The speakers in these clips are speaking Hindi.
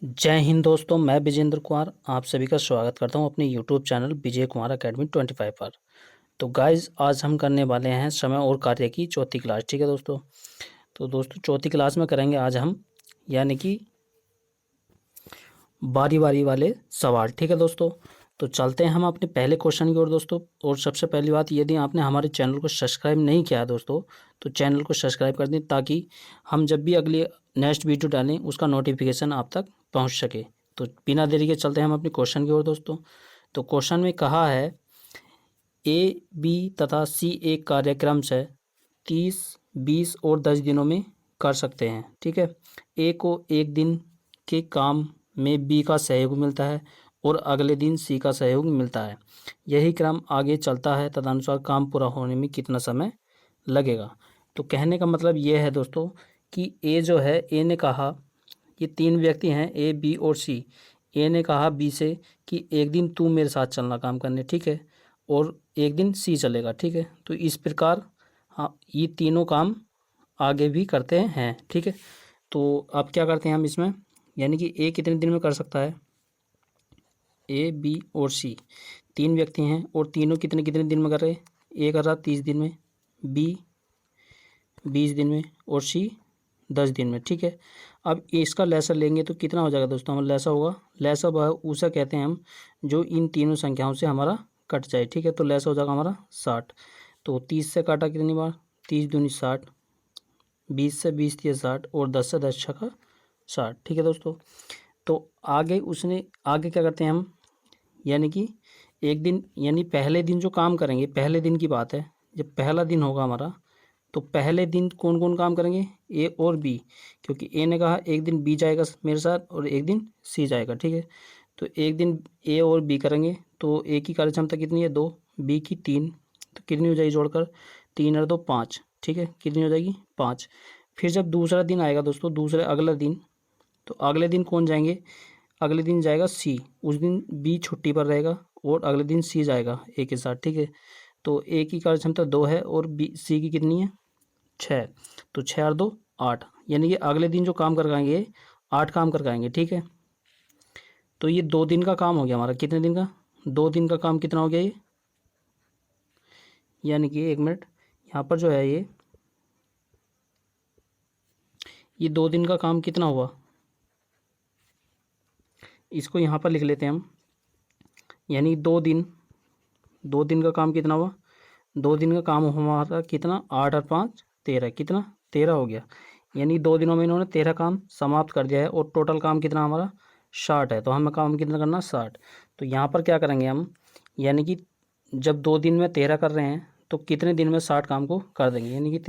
जय हिंद दोस्तों, मैं विजेंद्र कुमार आप सभी का स्वागत करता हूं अपने YouTube channel Vijay Kumar academy 25 पर। तो गाइज आज हम करने वाले हैं समय और कार्य की चौथी क्लास। ठीक है दोस्तों, तो दोस्तों चौथी क्लास में करेंगे आज हम यानी कि बारी बारी वाले सवाल। ठीक है दोस्तों, तो चलते हैं हम अपने पहले क्वेश्चन की ओर दोस्तों। और सबसे पहली बात, यदि आपने हमारे चैनल को सब्सक्राइब नहीं किया है दोस्तों, तो चैनल को सब्सक्राइब कर दें ताकि हम जब भी अगली नेक्स्ट वीडियो डालें उसका नोटिफिकेशन आप तक पहुंच सके। तो बिना देरी के चलते हैं हम अपने क्वेश्चन की ओर दोस्तों। तो क्वेश्चन में कहा है ए, बी तथा सी एक कार्यक्रम से 30, 20 और 10 दिनों में कर सकते हैं। ठीक है, ए को एक दिन के काम में बी का सहयोग मिलता है और अगले दिन सी का सहयोग मिलता है। यही क्रम आगे चलता है, तदनुसार काम पूरा होने में कितना समय लगेगा। तो कहने का मतलब ये है दोस्तों कि ए जो है, ए ने कहा, ये तीन व्यक्ति हैं ए, बी और सी। ए ने कहा बी से कि एक दिन तू मेरे साथ चलना काम करने, ठीक है, और एक दिन सी चलेगा। ठीक है, तो इस प्रकार हाँ ये तीनों काम आगे भी करते हैं। ठीक है, तो अब क्या करते हैं हम इसमें, यानी कि ए कितने दिन में कर सकता है, ए, बी और सी तीन व्यक्ति हैं और तीनों कितने कितने दिन में कर रहे हैं। ए कर रहा 30 दिन में, बी 20 दिन में और सी 10 दिन में। ठीक है, अब इसका लैसा लेंगे तो कितना हो जाएगा दोस्तों, हमारा लैसा होगा, लैसा उसे कहते हैं हम जो इन तीनों संख्याओं से हमारा कट जाए। ठीक है, तो लैसा हो जाएगा हमारा 60। तो 30 से काटा कितनी बार, 30 दूनी 60, 20 से 20 दिया 60 और 10 से 10 छका 60। ठीक है दोस्तों, तो आगे उसने आगे क्या करते हैं हम, यानी कि एक दिन यानी पहले दिन जो काम करेंगे, पहले दिन की बात है, जब पहला दिन होगा हमारा, तो पहले दिन कौन कौन काम करेंगे, ए और बी, क्योंकि ए ने कहा एक दिन बी जाएगा मेरे साथ और एक दिन सी जाएगा। ठीक है, तो एक दिन ए और बी करेंगे, तो ए की कार्य क्षमता कितनी है 2, बी की 3, तो कितनी हो जाएगी जोड़कर 3 और 2 5। ठीक है, कितनी हो जाएगी 5। फिर जब दूसरा दिन आएगा दोस्तों, दूसरे अगला दिन, तो अगले दिन कौन जाएंगे, अगले दिन जाएगा सी, उस दिन बी छुट्टी पर रहेगा और अगले दिन सी जाएगा ए के साथ। ठीक है, तो ए की कार्य क्षमता 2 है और बी सी की कितनी है 6, तो 6 और 2 8, यानी कि अगले दिन जो काम कर आएंगे 8 काम कर आएंगे। ठीक है, तो ये 2 दिन का काम हो गया हमारा, कितने दिन का, 2 दिन का काम कितना हो गया ये, यानी कि 1 मिनट, यहाँ पर जो है ये 2 दिन का काम कितना हुआ, इसको यहाँ पर लिख लेते हैं हम, यानी 2 दिन का काम कितना हुआ, 2 दिन का काम हमारा कितना, 8 और 5 13, कितना 13 हो गया, यानी 2 दिनों में इन्होंने 13 काम समाप्त कर दिया है और टोटल काम कितना हमारा 60 है। तो हमें काम कितना करना 60। तो यहाँ पर क्या करेंगे हम, यानी कि जब 2 दिन में 13 कर रहे हैं तो कितने दिन में 60 काम को कर देंगे, यानी कि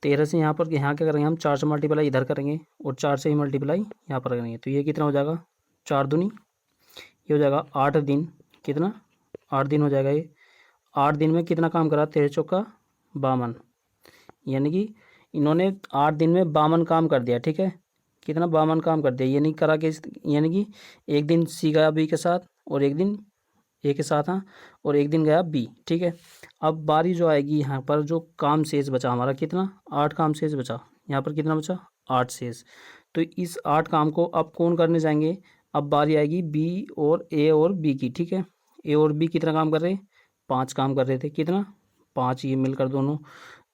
13 से यहाँ पर यहाँ क्या करेंगे हम, 4 से मल्टीप्लाई इधर करेंगे और 4 से ही मल्टीप्लाई यहाँ पर करेंगे, तो ये कितना हो जाएगा 4 दूनी, ये हो जाएगा 8 दिन, कितना 8 दिन हो जाएगा ये। 8 दिन में कितना काम करा, 13 चौका 52, यानी कि इन्होंने 8 दिन में 52 काम कर दिया। ठीक है, कितना 52 काम कर दिया, ये नहीं करा के, यानी कि एक दिन सी गया बी के साथ और एक दिन ए के साथ, हाँ, और एक दिन गया बी। ठीक है, अब बारी जो आएगी यहाँ पर, जो काम शेष बचा हमारा कितना 8 काम शेष बचा, यहाँ पर कितना बचा 8 शेष। तो इस 8 काम को अब कौन करने जाएंगे, अब बारी आएगी बी और बी की। ठीक है, ए और बी कितना काम कर रहे, 5 काम कर रहे थे, कितना 5, ये मिलकर दोनों,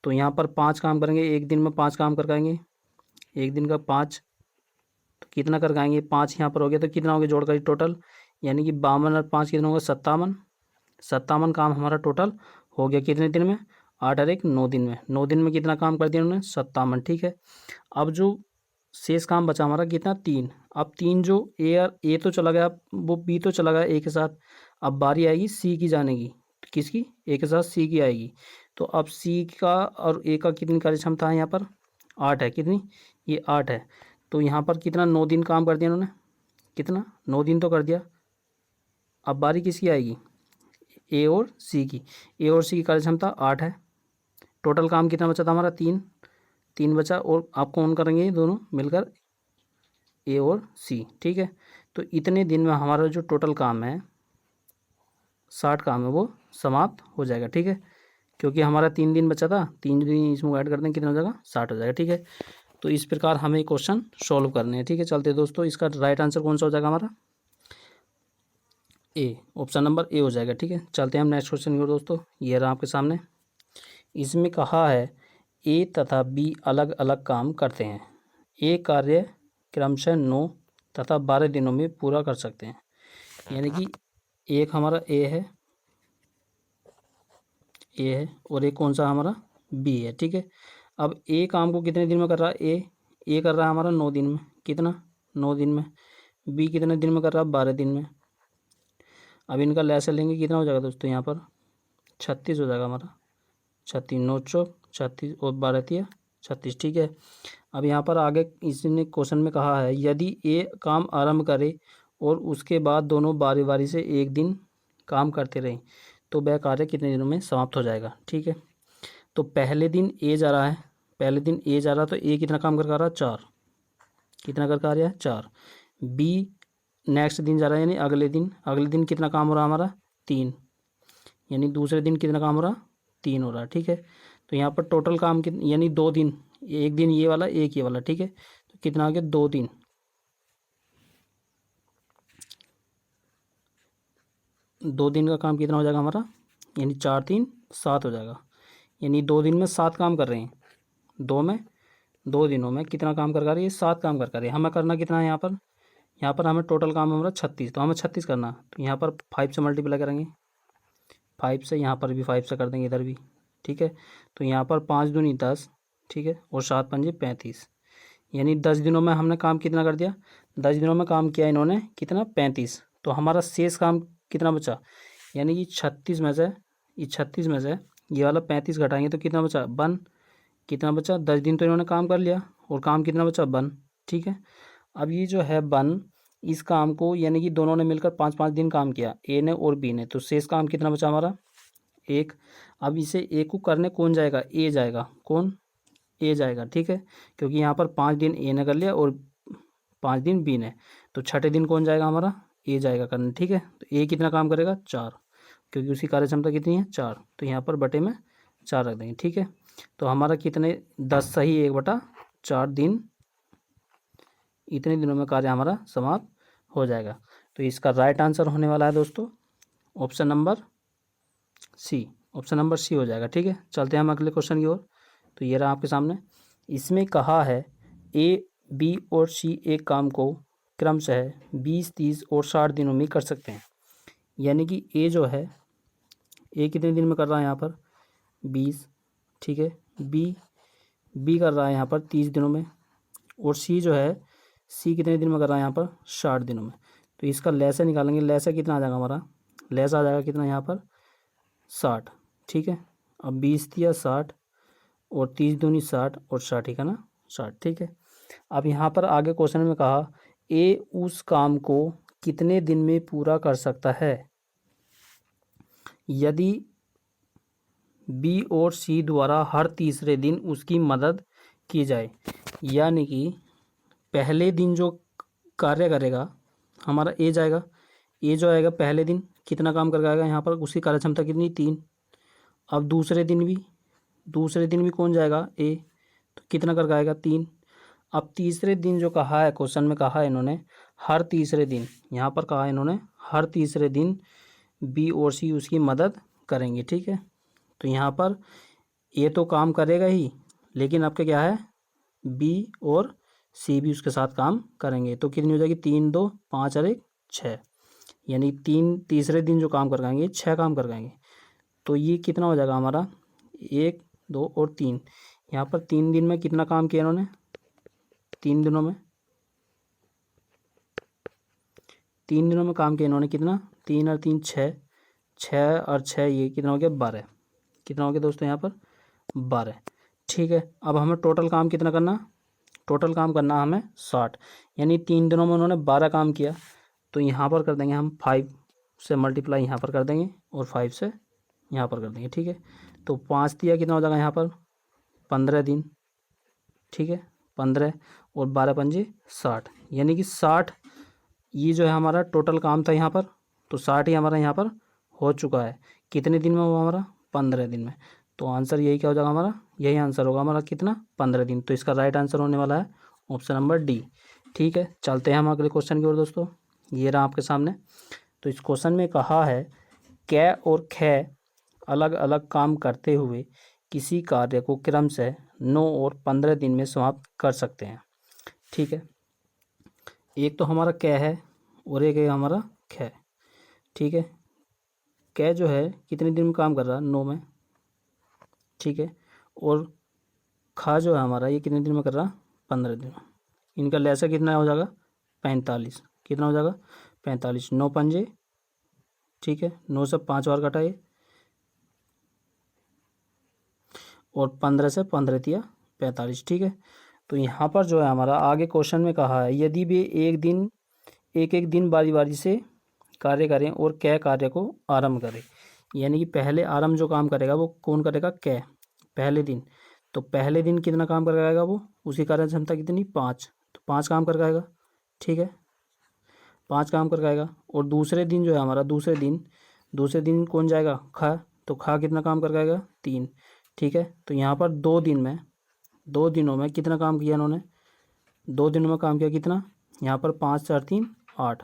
तो यहाँ पर 5 काम करेंगे, एक दिन में 5 काम कर पाएंगे, एक दिन का 5, तो कितना कर पाएंगे 5 यहाँ पर हो गया, तो कितना हो गया जोड़कर टोटल, यानी कि 52 और 5 कितना होगा 57, 57 काम हमारा टोटल हो गया कितने दिन में, 8 और 1 9 दिन में। 9 दिन में कितना काम कर दिया उन्होंने 57। ठीक है, अब जो शेष काम बचा हमारा कितना 3, अब 3 जो ए तो चला गया, वो बी तो चला गया ए के साथ, अब बारी आएगी सी की जाने की, किसकी, ए के साथ सी की आएगी। तो अब सी का और ए का कितनी कार्य क्षमता है यहाँ पर 8 है, कितनी ये 8 है, तो यहाँ पर कितना 9 दिन काम कर दिया उन्होंने, कितना 9 दिन तो कर दिया। अब बारी किसकी आएगी, ए और सी की, ए और सी की कार्य क्षमता 8 है, टोटल काम कितना बचा था हमारा 3, 3 बचा, और आप कौन करेंगे ये दोनों मिलकर ए और सी। ठीक है, तो इतने दिन में हमारा जो टोटल काम है 60 काम है वो समाप्त हो जाएगा। ठीक है, क्योंकि हमारा 3 दिन बचा था, 3 दिन इसमें ऐड कर दें कितना हो जाएगा 60 हो जाएगा। ठीक है, तो इस प्रकार हमें क्वेश्चन सॉल्व करने हैं। ठीक है, चलते दोस्तों, इसका राइट आंसर कौन सा हो जाएगा हमारा? ए, ऑप्शन नंबर ए हो जाएगा। ठीक है, चलते हैं हम नेक्स्ट क्वेश्चन की ओर दोस्तों। ये रहा आपके सामने। इसमें कहा है ए तथा बी अलग अलग काम करते हैं। ए कार्य क्रमशः 9 तथा 12 दिनों में पूरा कर सकते हैं। यानी कि एक हमारा ए है और एक कौन सा हमारा बी है। ठीक है, अब ए काम को कितने दिन में कर रहा है? ए कर रहा है हमारा 9 दिन में। कितना? 9 दिन में। बी कितने दिन में कर रहा है? 12 दिन में। अब इनका लैसा लेंगे, कितना हो जाएगा दोस्तों? यहाँ पर 36 हो जाएगा हमारा। 36 9 चौक 36 और 12 तिया 36। ठीक है, अब यहाँ पर आगे इसने क्वेश्चन में कहा है यदि ए काम आरंभ करे और उसके बाद दोनों बारी बारी से एक दिन काम करते रहें तो वह कार्य कितने दिनों में समाप्त हो जाएगा। ठीक है, तो पहले दिन ए जा रहा है, तो ए कितना काम कर रहा है? 4। कितना कर रहा है? 4। बी नेक्स्ट दिन जा रहा है, यानी अगले दिन कितना काम हो रहा है हमारा? 3। यानी दूसरे दिन कितना काम हो रहा? 3 हो रहा है। ठीक है, तो यहाँ पर टोटल काम यानी 2 दिन, एक दिन ये वाला, एक ये वाला। ठीक है, तो कितना आ गया? 2 दिन। 2 दिन का काम कितना हो जाएगा हमारा? यानी 4 3 7 हो जाएगा। यानी 2 दिन में 7 काम कर रहे हैं। 2 दिनों में कितना काम कर रही है? 7 काम कर रही है। हमें करना कितना है यहाँ पर? यहाँ पर हमें टोटल काम हमारा 36, तो हमें 36 करना। तो यहाँ पर 5 से मल्टीप्लाई करेंगे, 5 से, यहाँ पर भी 5 से कर देंगे, इधर भी। ठीक है, तो यहाँ पर 5 दूनी 10। ठीक है, और 7 पंजे 35। यानी 10 दिनों में हमने काम कितना कर दिया? 10 दिनों में काम किया इन्होंने कितना? 35। तो हमारा शेष काम कितना बचा? यानी कि 36 में से ये वाला 35 घटाएंगे तो कितना बचा? 1। कितना बचा? 10 दिन तो इन्होंने काम कर लिया और काम कितना बचा? 1। ठीक है, अब ये जो है 1, इस काम को यानी कि दोनों ने मिलकर 5-5 दिन काम किया, ए ने और बी ने, तो शेष काम कितना बचा हमारा? 1। अब इसे ए को करने कौन जाएगा? ए जाएगा। कौन? ए जाएगा। ठीक है, क्योंकि यहाँ पर 5 दिन ए ने कर लिया और 5 दिन बी ने, तो छठे दिन कौन जाएगा हमारा? ए जाएगा करने। ठीक है, तो ए कितना काम करेगा? 4, क्योंकि उसकी कार्य क्षमता कितनी है? 4। तो यहाँ पर बटे में 4 रख देंगे। ठीक है, तो हमारा कितने? 10 सही 1/4 दिन, इतने दिनों में कार्य हमारा समाप्त हो जाएगा। तो इसका राइट आंसर होने वाला है दोस्तों option number C. Option number C हो जाएगा। ठीक है, चलते हैं हम अगले क्वेश्चन की ओर। तो ये रहा आपके सामने। इसमें कहा है ए बी और सी एक काम को क्रमशः 20 30 और 60 दिनों में कर सकते हैं। यानी कि ए जो है, ए कितने दिन में कर रहा है यहाँ पर? 20। ठीक है, बी कर रहा है यहाँ पर 30 दिनों में, और सी जो है, सी कितने दिन में कर रहा है यहाँ पर? 60 दिनों में। तो इसका लैसा निकालेंगे, लैसा कितना आ जाएगा हमारा? लैसा आ जाएगा कितना यहाँ पर? 60। ठीक है, अब 20 दिया 60 और 30 दूनी 60 और 60, ठीक है ना? 60। ठीक है, अब यहाँ पर आगे क्वेश्चन में कहा ए उस काम को कितने दिन में पूरा कर सकता है यदि बी और सी द्वारा हर तीसरे दिन उसकी मदद की जाए। यानी कि पहले दिन जो कार्य करेगा हमारा ए जाएगा, ए जो आएगा पहले दिन कितना काम कर आएगा यहाँ पर? उसकी कार्य क्षमता कितनी? 3। अब दूसरे दिन भी कौन जाएगा? ए, तो कितना कर आएगा? 3। अब तीसरे दिन जो कहा है, क्वेश्चन में कहा है इन्होंने हर तीसरे दिन, यहाँ पर कहा है इन्होंने हर तीसरे दिन बी और सी उसकी मदद करेंगे। ठीक है, तो यहाँ पर ए तो काम करेगा ही, लेकिन आपका क्या है? बी और सी भी उसके साथ काम करेंगे। तो कितनी हो जाएगी? 3 2 5 और 1 6। यानी तीसरे दिन जो काम कर पाएंगे 6 काम कर पाएंगे। तो ये कितना हो जाएगा हमारा? 1 2 और 3। यहाँ पर 3 दिन में कितना काम किया इन्होंने? 3 दिनों में काम किया इन्होंने कितना? 3 और 3 6, 6 और 6 ये कितना हो गया? 12। कितना हो गया दोस्तों यहाँ पर? 12। ठीक है, अब हमें टोटल काम कितना करना? टोटल काम करना हमें 60। यानी 3 दिनों में उन्होंने 12 काम किया, तो यहाँ पर कर देंगे हम 5 से मल्टीप्लाई, यहाँ पर कर देंगे और 5 से यहाँ पर कर देंगे। ठीक है, तो 5 दिया कितना हो जाएगा यहाँ पर? 15 दिन। ठीक है, 15 और 12 पंजे 60। यानी कि 60 ये जो है हमारा टोटल काम था यहाँ पर, तो 60 ही हमारा यहाँ पर हो चुका है। कितने दिन में हुआ हमारा? 15 दिन में। तो आंसर यही क्या हो जाएगा हमारा, यही आंसर होगा हमारा कितना, 15 दिन। तो इसका राइट आंसर होने वाला है ऑप्शन नंबर डी। ठीक है, चलते हैं हम अगले क्वेश्चन की ओर दोस्तों। ये रहा आपके सामने। तो इस क्वेश्चन में कहा है कै और खे अलग अलग काम करते हुए किसी कार्य को क्रम से 9 और 15 दिन में समाप्त कर सकते हैं। ठीक है, एक तो हमारा कै है और एक है हमारा खे। ठीक है, कै जो है कितने दिन में काम कर रहा है, 9 में। ठीक है, और खा जो है हमारा ये कितने दिन में कर रहा है, 15 दिन में। इनका लैसा कितना हो जाएगा, 45। कितना हो जाएगा, 45। 9 पंजे, ठीक है, 9 से 5 बार कटाइए, और 15 से 15 तिया 45। ठीक है, तो यहाँ पर जो है हमारा आगे क्वेश्चन में कहा है यदि वे एक एक दिन बारी बारी से कार्य करें और कै कार्य को आरंभ करें, यानी कि पहले आरंभ जो काम करेगा वो कौन करेगा, कै, पहले दिन। तो पहले दिन कितना काम कर आएगा वो, उसकी कार्य क्षमता कितनी, 5। तो 5 काम कर आएगा। ठीक है, 5 काम कर आएगा। और दूसरे दिन जो है हमारा, दूसरे दिन कौन जाएगा, खा। तो खा कितना काम कर आएगा, 3। ठीक है, तो यहाँ पर 2 दिनों में कितना काम किया इन्होंने, 2 दिनों में काम किया कितना, यहाँ पर 5 4 3 8,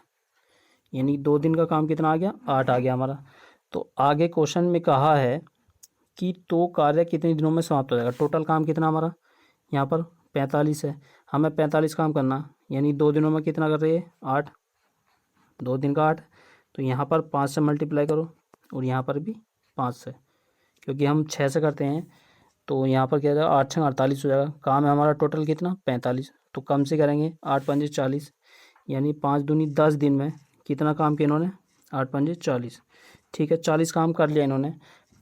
यानी 2 दिन का काम कितना आ गया, 8 आ गया हमारा। तो आगे क्वेश्चन में कहा है कि तो कार्य कितने दिनों में समाप्त हो जाएगा। टोटल काम कितना हमारा यहाँ पर 45 है, हमें 45 काम करना, यानी 2 दिनों में कितना कर रही है, 8, 2 दिन का 8। तो यहाँ पर 5 से मल्टीप्लाई करो और यहाँ पर भी 5 से, क्योंकि हम 6 से करते हैं। तो यहाँ पर क्या हो जाएगा, 8 6 48 हो जाएगा। काम है हमारा टोटल कितना, 45। तो कम से करेंगे, 8 पंजे 40, यानी 5 दूनी 10 दिन में कितना काम किया इन्होंने, 8 पंजे 40। ठीक है, 40 काम कर लिया इन्होंने,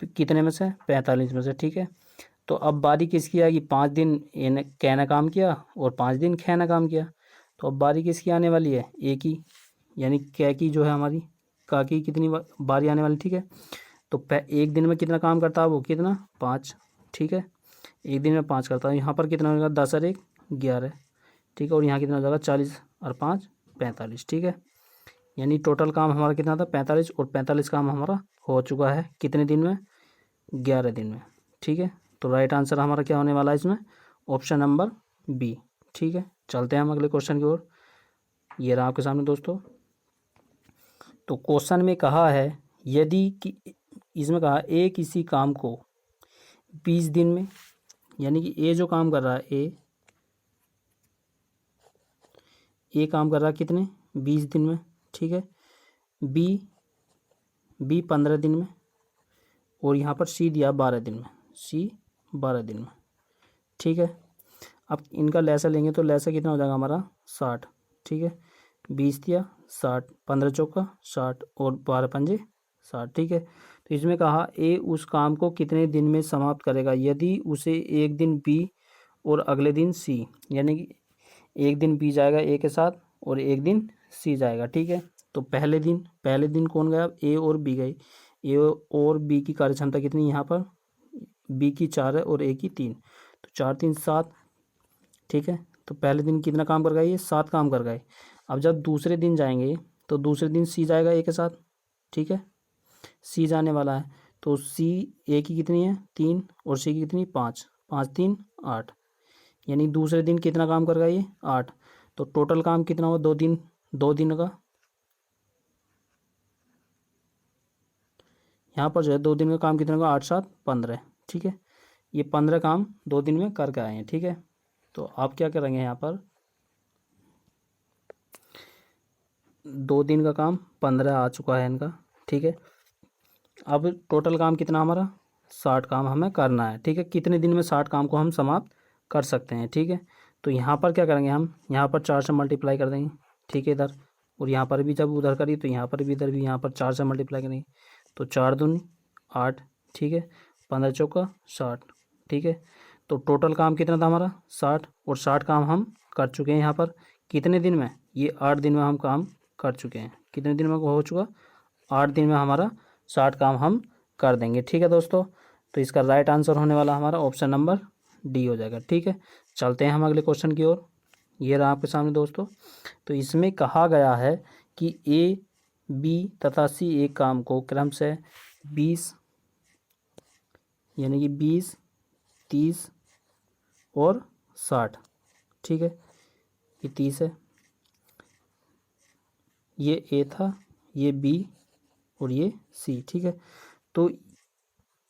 कितने में से, 45 में से। ठीक है, तो अब बारी किसकी आएगी, 5 दिन इन्हें कै ने काम किया और 5 दिन खे ने काम किया। तो अब बारी किसकी आने वाली है, एक ही, यानी कै की जो है हमारी, का की कितनी बारी आने वाली। ठीक है, तो एक दिन में कितना काम करता है वो, कितना, 5। ठीक है, एक दिन में 5 करता है। यहाँ पर कितना होगा, 10 और 1 11। ठीक है, और यहाँ कितना हो जाएगा, 40 और 5 45। ठीक है, यानी टोटल काम हमारा कितना था, 45, और 45 काम हमारा हो चुका है कितने दिन में, 11 दिन में। ठीक है, तो राइट आंसर हमारा क्या होने वाला है इसमें, ऑप्शन नंबर बी। ठीक है, चलते हैं हम अगले क्वेश्चन की ओर। ये रहा आपके सामने दोस्तों। तो क्वेश्चन में कहा है यदि कि इसमें कहा ए किसी काम को 20 दिन में, यानी कि ए जो काम कर रहा है, ए काम कर रहा है कितने, 20 दिन में। ठीक है, बी 15 दिन में, और यहाँ पर सी दिया 12 दिन में, सी 12 दिन में। ठीक है, अब इनका लैसा लेंगे तो लैसा कितना हो जाएगा हमारा, 60। ठीक है, 20 दिया 60, 15 चौका 60, और 12 पंजे 60। ठीक है, तो इसमें कहा ए उस काम को कितने दिन में समाप्त करेगा यदि उसे एक दिन बी और अगले दिन सी, यानी कि एक दिन बी जाएगा ए के साथ और एक दिन सी जाएगा। ठीक है, तो पहले दिन कौन गया, ए और बी गए। ए और बी की कार्य क्षमता कितनी, यहाँ पर बी की 4 है और ए की 3, तो 4 3 7। ठीक है, तो पहले दिन कितना काम कर गए, ये 7 काम कर गए। अब जब दूसरे दिन जाएंगे तो दूसरे दिन सी जाएगा ए के साथ। ठीक है, सी जाने वाला है, तो सी ए की कितनी है, 3, और सी की कितनी, 5, 5 3 8, यानी दूसरे दिन कितना काम कर गया ये, 8। तो टोटल काम कितना हुआ, 2 दिन का। यहाँ पर जो है 2 दिन का काम कितना का, 8 7 15। ठीक है, ये 15 काम 2 दिन में करके आए हैं। ठीक है, तो आप क्या करेंगे, यहाँ पर 2 दिन का काम 15 आ चुका है इनका। ठीक है, अब टोटल काम कितना हमारा, 60 काम हमें करना है। ठीक है, कितने दिन में 60 काम को हम समाप्त कर सकते हैं। ठीक है, तो यहाँ पर क्या करेंगे हम, यहाँ पर 4 से मल्टीप्लाई कर देंगे। ठीक है, इधर, और यहाँ पर भी जब उधर करी तो यहाँ पर भी, इधर भी, यहाँ पर 4 से मल्टीप्लाई करेंगे, तो 4 दूनी 8। ठीक है, 15 चौका 60। ठीक है, तो टोटल काम कितना था हमारा, 60, और 60 काम हम कर चुके हैं यहाँ पर कितने दिन में, ये 8 दिन में हम काम कर चुके हैं। कितने दिन में हो चुका, 8 दिन में हमारा 60 काम हम कर देंगे। ठीक है दोस्तों, तो इसका राइट आंसर होने वाला हमारा ऑप्शन नंबर डी हो जाएगा। ठीक है, चलते हैं हम अगले क्वेश्चन की ओर। ये रहा आपके सामने दोस्तों। तो इसमें कहा गया है कि ए बी तथा सी एक काम को क्रम से 20 यानी कि 20, 30 और 60। ठीक है, ये 30 है, ये ए था, ये बी और ये सी। ठीक है, तो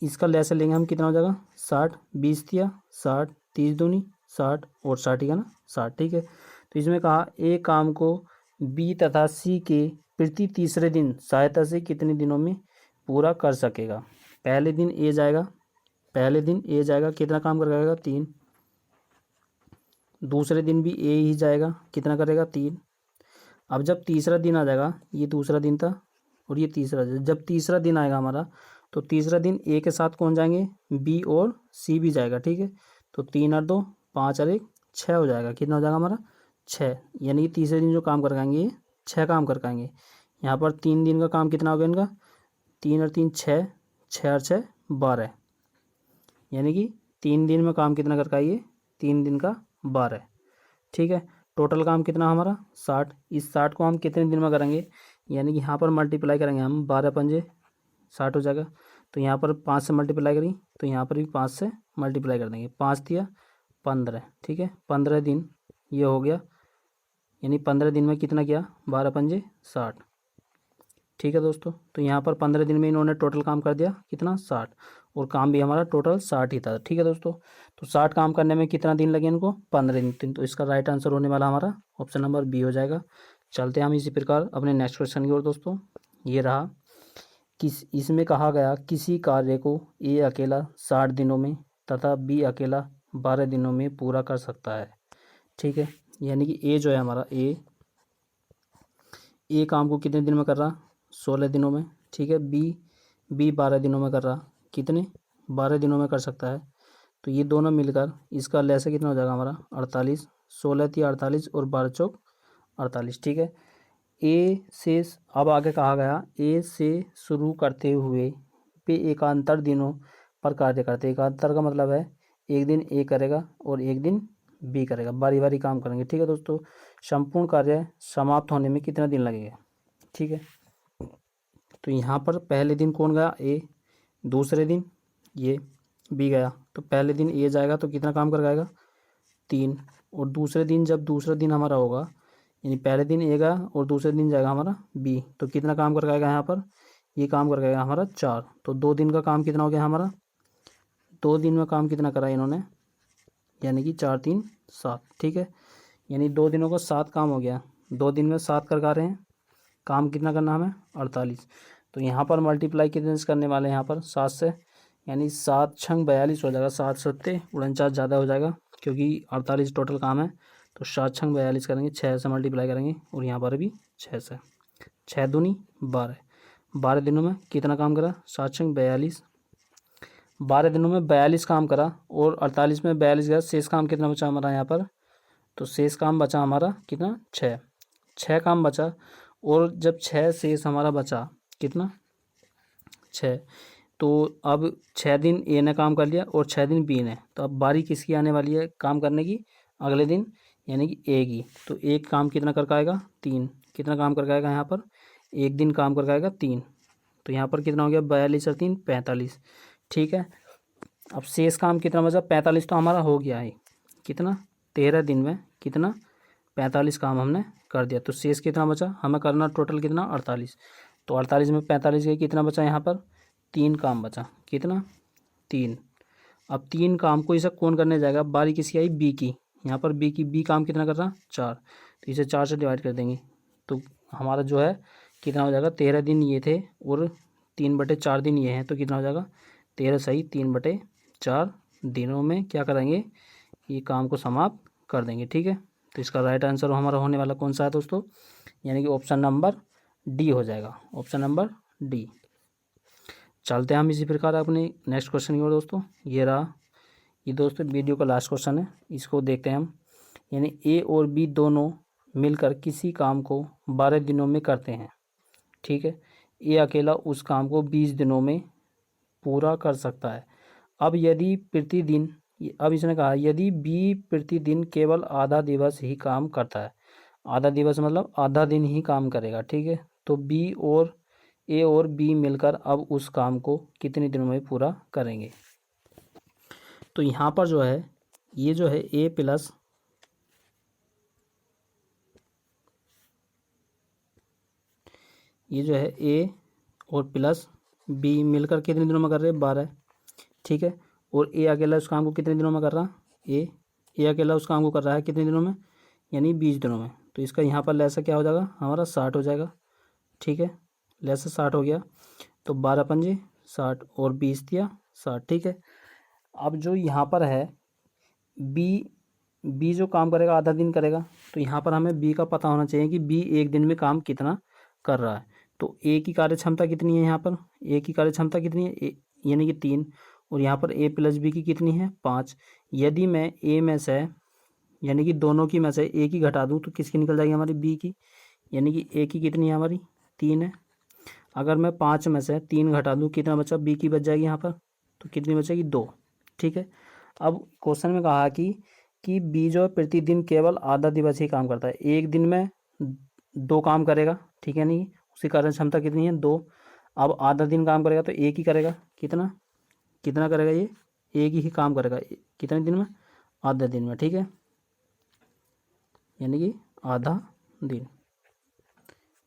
इसका लैसा लेंगे हम, कितना हो जाएगा 60, 20 दिया 60, 30 दूनी 60 और 60 ही का ना 60। ठीक है, तो इसमें कहा ए काम को बी तथा सी के प्रति तीसरे दिन सहायता से कितने दिनों में पूरा कर सकेगा। पहले दिन ए जाएगा, पहले दिन ए जाएगा, कितना काम कर जाएगा 3। दूसरे दिन भी ए ही जाएगा, कितना करेगा 3। अब जब तीसरा दिन आ जाएगा, ये दूसरा दिन था और ये तीसरा, जब तीसरा दिन आएगा हमारा, तो तीसरा दिन ए के साथ कौन जाएंगे, बी और सी भी जाएगा। ठीक है, तो 3 और 2 5 और 1 6 हो जाएगा। कितना हो जाएगा हमारा 6, यानी कि तीसरे दिन जो काम कर पाएंगे ये 6 काम कर पाएंगे। यहाँ पर 3 दिन का काम कितना हो गया इनका, 3 और 3 6, 6 और 6 12, यानी कि 3 दिन में काम कितना कर पाएंगे, 3 दिन का 12। ठीक है, टोटल काम कितना हमारा 60। इस 60 को हम कितने दिन में करेंगे, यानी कि यहाँ पर मल्टीप्लाई करेंगे हम, 12 पंजे 60 हो जाएगा। तो यहाँ पर 5 से मल्टीप्लाई करेंगे, तो यहाँ पर भी 5 से मल्टीप्लाई कर देंगे, 5 दिया 15। ठीक है, 15 दिन ये हो गया, यानी 15 दिन में कितना किया, 12 पंजे 60। ठीक है दोस्तों, तो यहाँ पर 15 दिन में इन्होंने टोटल काम कर दिया कितना 60, और काम भी हमारा टोटल 60 ही था। ठीक है दोस्तों, तो 60 काम करने में कितना दिन लगे इनको, 15 दिन। तो इसका राइट आंसर होने वाला हमारा ऑप्शन नंबर बी हो जाएगा। चलते हैं हम इसी प्रकार अपने नेक्स्ट क्वेश्चन की ओर दोस्तों। ये रहा, इसमें कहा गया किसी कार्य को ए अकेला 60 दिनों में तथा बी अकेला 12 दिनों में पूरा कर सकता है। ठीक है, यानी कि ए जो है हमारा, ए काम को कितने दिन में कर रहा, 16 दिनों में। ठीक है, बी 12 दिनों में कर रहा, कितने 12 दिनों में कर सकता है। तो ये दोनों मिलकर इसका लैसा कितना हो जाएगा हमारा 48, 16 थी 48 और 12 चौक 48। ठीक है, ए से अब आगे कहा गया ए से शुरू करते हुए पे एकांतर दिनों पर कार्य करते। एकांतर का मतलब है एक दिन ए करेगा और एक दिन बी करेगा, बारी बारी काम करेंगे। ठीक है दोस्तों, संपूर्ण कार्य समाप्त होने में कितना दिन लगेगा। ठीक है, तो यहाँ पर पहले दिन कौन गया ए, दूसरे दिन ये बी गया, तो पहले दिन ए जाएगा तो कितना काम कर जाएगा 3, और दूसरे दिन जब दूसरा दिन हमारा होगा, यानी पहले दिन ए गया और दूसरे दिन जाएगा हमारा बी, तो कितना काम कर जाएगा यहाँ पर, ये काम कर जाएगा हमारा 4। तो 2 दिन का काम कितना हो गया हमारा, 2 दिन में काम कितना करा इन्होंने, यानी कि 4 3 7। ठीक है, यानी 2 दिनों का 7 काम हो गया, 2 दिन में 7 कर रहे हैं, काम कितना करना हमें 48। तो यहाँ पर मल्टीप्लाई कितने से करने वाले हैं, यहाँ पर 7 से, यानी 7 छंग 42 हो जाएगा, 7 सत्ते 49 ज़्यादा हो जाएगा क्योंकि 48 टोटल काम है। तो 7 छंग 42 करेंगे, 6 से मल्टीप्लाई करेंगे और यहाँ पर भी 6 से, 6 दूनी 12, 12 दिनों में कितना काम करा 7 छंग 42, 12 दिनों में 42 काम करा और 48 में 42 गया, शेष काम कितना बचा हमारा यहाँ पर, तो शेष काम बचा हमारा कितना 6 काम बचा। और जब 6 शेष हमारा बचा कितना 6, तो अब 6 दिन ए ने काम कर लिया और 6 दिन बी ने, तो अब बारी किसकी आने वाली है काम करने की, अगले दिन, यानी कि ए की। तो एक काम कितना कर पाएगा 3, कितना काम कर पाएगा यहाँ पर, एक दिन काम कर पाएगा 3। तो यहाँ पर कितना हो गया 42 और 3 45। ठीक है, अब शेष काम कितना बचा 45, तो हमारा हो गया है कितना 13 दिन में कितना 45 काम हमने कर दिया। तो शेष कितना बचा हमें करना टोटल कितना 48। तो 48 में 45 के कितना बचा यहाँ पर 3 काम बचा, कितना 3। अब 3 काम को इसे कौन करने जाएगा, बारी किसकी आई बी की, यहाँ पर बी काम कितना कर रहा 4, तो इसे 4 से डिवाइड कर देंगे। तो हमारा जो है कितना हो जाएगा 13 दिन ये थे और 3/4 दिन ये हैं, तो कितना हो जाएगा 13 सही 3/4 दिनों में क्या करेंगे, ये काम को समाप्त कर देंगे। ठीक है, तो इसका राइट आंसर हमारा होने वाला कौन सा है दोस्तों, यानी कि ऑप्शन नंबर डी हो जाएगा, ऑप्शन नंबर डी। चलते हैं हम इसी प्रकार अपने नेक्स्ट क्वेश्चन की ओर दोस्तों। ये रहा, ये दोस्तों वीडियो का लास्ट क्वेश्चन है, इसको देखते हैं हम। यानी ए और बी दोनों मिलकर किसी काम को 12 दिनों में करते हैं। ठीक है, ए अकेला उस काम को 20 दिनों में पूरा कर सकता है। अब इसने कहा यदि बी प्रतिदिन केवल आधा दिवस ही काम करता है, आधा दिवस मतलब आधा दिन ही काम करेगा। ठीक है, तो ए और बी मिलकर अब उस काम को कितने दिनों में पूरा करेंगे। तो यहाँ पर जो है ये जो है ए प्लस ये जो है ए और प्लस बी मिलकर कितने दिनों में कर रहे हैं 12, ठीक है। और ए अकेला उस काम को कितने दिनों में कर रहा, ए अकेला उस काम को कर रहा है कितने दिनों में, यानी 20 दिनों में। तो इसका यहाँ पर लैसा क्या हो जाएगा हमारा 60 हो जाएगा, ठीक है। लैसा 60 हो गया, तो 12 पंजे 60 और 20 दिया 60, ठीक है। अब जो यहाँ पर है बी जो काम करेगा आधा दिन करेगा, तो यहाँ पर हमें बी का पता होना चाहिए कि बी एक दिन में काम कितना कर रहा है। तो ए की कार्य क्षमता कितनी है, यहाँ पर ए की कार्य क्षमता कितनी है, यानी कि 3, और यहाँ पर ए प्लस बी की कितनी है 5। यदि मैं ए में से यानी कि दोनों की में से ए की घटा दूँ तो किसकी निकल जाएगी हमारी बी की, यानी कि ए की कितनी है हमारी 3 है। अगर मैं 5 में से 3 घटा दूँ कितना बचा, बी की बच जाएगी यहाँ पर, तो कितनी बचेगी 2, ठीक है। अब क्वेश्चन में कहा कि बी जो प्रतिदिन केवल आधा दिवस ही काम करता है, एक दिन में 2 काम करेगा, ठीक है। नहीं उसकी कार्य क्षमता कितनी है 2। अब आधा दिन काम करेगा तो एक ही करेगा, कितना करेगा, ये एक ही काम करेगा कितने दिन में, आधा दिन में, ठीक है, यानी कि आधा दिन,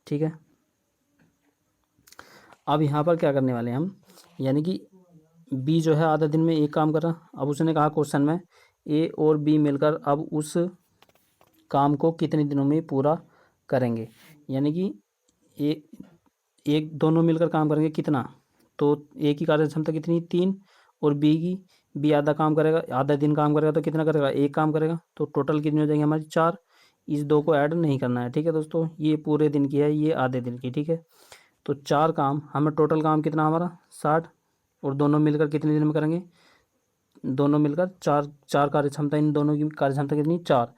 ठीक है। अब यहाँ पर क्या करने वाले हैं हम, यानी कि बी जो है आधा दिन में एक काम कर रहा। अब उसने कहा क्वेश्चन में ए और बी मिलकर अब उस काम को कितने दिनों में पूरा करेंगे, यानी कि एक दोनों मिलकर काम करेंगे कितना, तो ए की कार्य क्षमता कितनी 3 और बी आधा काम करेगा, आधा दिन काम करेगा तो कितना करेगा, एक काम करेगा, तो टोटल कितनी हो जाएंगे हमारी 4। इस 2 को ऐड नहीं करना है, ठीक है दोस्तों। ये पूरे दिन की है, ये आधे दिन की, ठीक है। तो 4 काम हमें, टोटल काम कितना हमारा 60, और दोनों मिलकर कितने दिन में करेंगे, दोनों मिलकर 4 कार्य क्षमता, इन दोनों की कार्य क्षमता कितनी 4,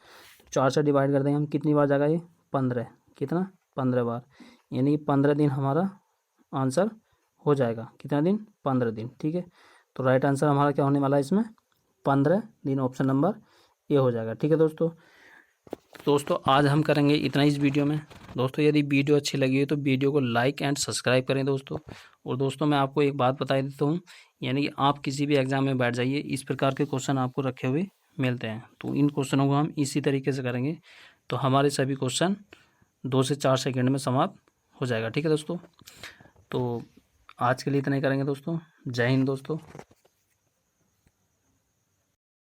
4 से डिवाइड कर देंगे हम, कितनी बार जाएगा ये 15, कितना 15 बार, यानी 15 दिन हमारा आंसर हो जाएगा, कितना दिन 15 दिन, ठीक है। तो राइट आंसर हमारा क्या होने वाला है इसमें 15 दिन, ऑप्शन नंबर ए हो जाएगा, ठीक है दोस्तों आज हम करेंगे इतना इस वीडियो में। दोस्तों यदि वीडियो अच्छी लगी हो तो वीडियो को लाइक एंड सब्सक्राइब करें दोस्तों। और दोस्तों मैं आपको एक बात बता देता हूँ, यानी कि आप किसी भी एग्ज़ाम में बैठ जाइए, इस प्रकार के क्वेश्चन आपको रखे हुए मिलते हैं, तो इन क्वेश्चनों को हम इसी तरीके से करेंगे, तो हमारे सभी क्वेश्चन 2 से 4 सेकेंड में समाप्त हो जाएगा, ठीक है दोस्तों। तो आज के लिए इतना ही करेंगे दोस्तों। जय हिंद दोस्तों।